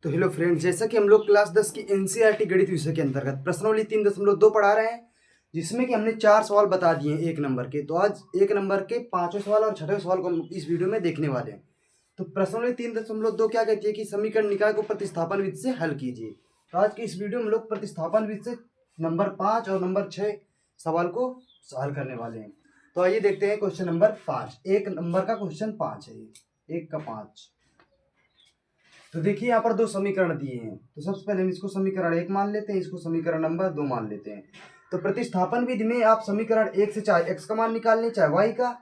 तो hello friends, जैसा कि हम लोग क्लास 10 की एनसीईआरटी गणित विषय के अंतर्गत प्रश्नावली 3.2 पढ़ा रहे हैं, जिसमें कि हमने 4 सवाल बता दिए हैं 1 नंबर के। तो आज 1 नंबर के 5वें सवाल और 6वें सवाल को हम इस वीडियो में देखने वाले हैं। तो प्रश्नावली 3.2 क्या कहती है कि समीकरण निकाय को प्रतिस्थापन विधि से हल कीजिए। तो आज की इस वीडियो में हम लोग प्रतिस्थापन विधि से नंबर 5 और नंबर 6 सवाल को हल करने वाले हैं। तो आइए देखते हैं क्वेश्चन नंबर 5। 1 नंबर का क्वेश्चन 5 है, ये 1 का 5। तो देखिए यहाँ पर दो समीकरण दिए हैं। तो सबसे पहले हम इसको समीकरण 1 मान लेते हैं, इसको समीकरण नंबर 2 मान लेते हैं। तो प्रतिस्थापन विधि में आप समीकरण 1 से चाहे x का मान निकाल लें चाहे y का,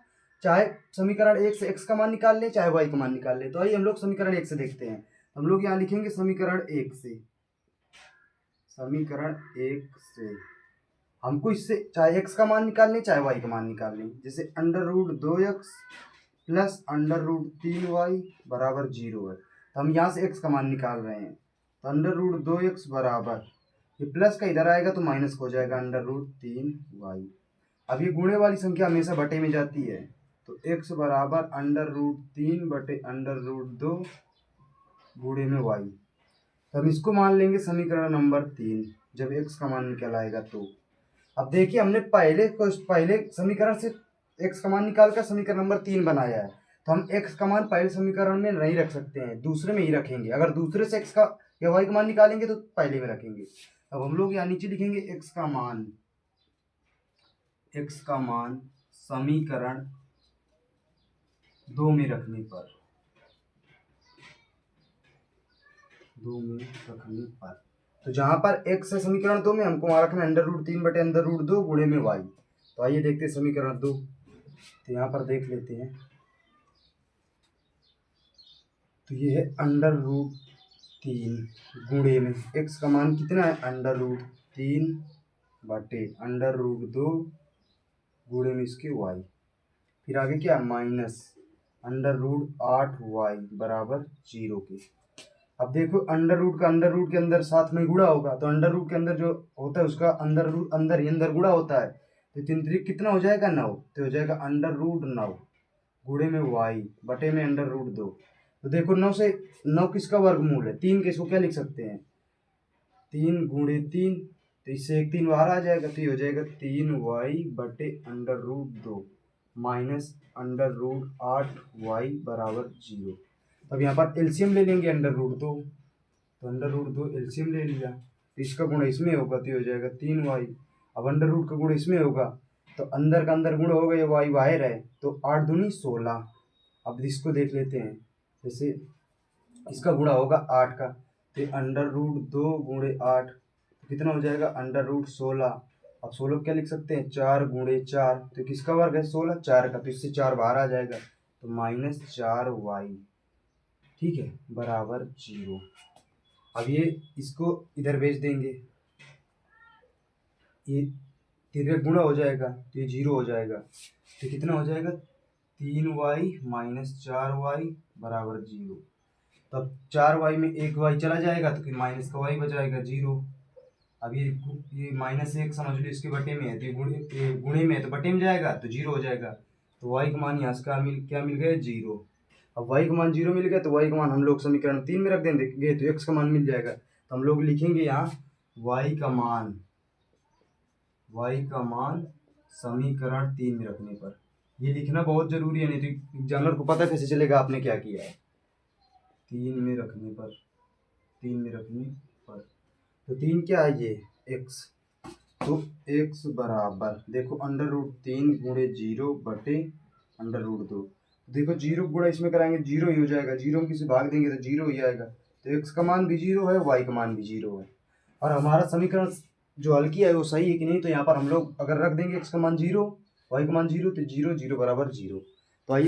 चाहे समीकरण 1 से x का मान निकाल लें चाहे y का मान निकाल लें। तो आइए हम लोग समीकरण 1 से देखते हैं। हम लोग यहाँ लिखेंगे समीकरण 1 से, समीकरण 1 से हमको इससे चाहे x का मान निकाल लें चाहे y का मान निकाल लें। जैसे √2x प्लस √3y बराबर 0 है, तो हम यहाँ से x का मान निकाल रहे हैं। तो √2x बराबर, ये प्लस का इधर आएगा तो माइनस हो जाएगा √3y। अब ये गुणे वाली संख्या हमेशा बटे में जाती है, तो x बराबर √3 बटे √2 गुणे में y। तो हम इसको मान लेंगे समीकरण नंबर 3 जब x का मान निकल आएगा। तो अब देखिए हमने पहले समीकरण से x का मान निकाल कर समीकरण नंबर 3 बनाया है, तो हम x का मान पहले समीकरण में नहीं रख सकते हैं, दूसरे में ही रखेंगे। अगर दूसरे से x का या y का मान निकालेंगे तो पहले में रखेंगे। अब हम लोग यहाँ नीचे लिखेंगे x का मान समीकरण 2 में रखने पर, तो जहां पर x है समीकरण 2 में, हमको वहां रखना √3 बटे √2 गुणे में y। तो आइए देखते हैं समीकरण 2। तो यहाँ पर देख लेते हैं, तो ये है √3 गुणे में x का मान कितना है √3 बटे √2 गुणे में इसके y। फिर आगे क्या माइनस √8y बराबर 0 के। अब देखो अंडर रूट के अंदर साथ में गुणा होगा, तो अंडर रूट के अंदर जो होता है उसका अंदर गुणा होता है। तो 3 3 कितना हो जाएगा 9, तो हो जाएगा √9 गुणे में y बटे में √2। तो देखो 9 से 9 किसका वर्गमूल है 3 के, इसको क्या लिख सकते हैं 3 गुणे 3, तो इससे एक 3 बाहर आ जाएगा, तो ये हो जाएगा 3y बटे √2 माइनस √8y बराबर 0। अब यहाँ पर एलसीएम ले लेंगे √2, तो √2 एलसीएम ले लिया, तो इसका गुण इसमें होगा तो हो जाएगा 3y। अब √रूट का गुण इसमें होगा, तो अंदर का अंदर गुण होगा, ये y बाहर है, तो 8 दूनी 16। अब इसको देख लेते हैं, जैसे इसका गुणा होगा 8 का, तो √2 गुणे 8 तो कितना हो जाएगा √16। अब 16 क्या लिख सकते हैं 4 गुणे 4, तो किसका वर्ग है 16 4 का, तो इससे 4 बाहर आ जाएगा, तो -4y ठीक है बराबर 0। अब ये इसको इधर भेज देंगे, ये 3 गुणा हो जाएगा तो ये 0 हो जाएगा, तो कितना हो जाएगा 3y माइनस 4y बराबर 0। तब 4y में एक y चला जाएगा तो फिर माइनस का y बचाएगा 0। अब ये -1 समझ लो इसके बटे में है, तो ये गुणे में है तो बटे में जाएगा तो 0 हो जाएगा। तो y का मान यहाँ से क्या मिल गया 0। अब y का मान 0 मिल गया, तो y का मान हम लोग समीकरण 3 में रख देंगे, तो x का मान मिल जाएगा। तो हम लोग लिखेंगे यहाँ y का मान समीकरण 3 में रखने पर। ये लिखना बहुत जरूरी है, नहीं तो एग्जामिनर को पता कैसे चलेगा आपने क्या किया है। 3 में रखने पर, तो 3 क्या है ये x, तो x बराबर देखो √3 गुणे 0 बटे √2। देखो 0 गुणा इसमें कराएंगे 0 ही हो जाएगा, 0 हम किसी भाग देंगे तो 0 ही आएगा। तो x का मान भी 0 है, y का मान भी 0 है, और हमारा समीकरण जो हल किया है वो सही है कि नहीं। तो यहाँ पर हम लोग अगर रख देंगे x का मान 0 y का मान 0, तो 0 0 बराबर 0।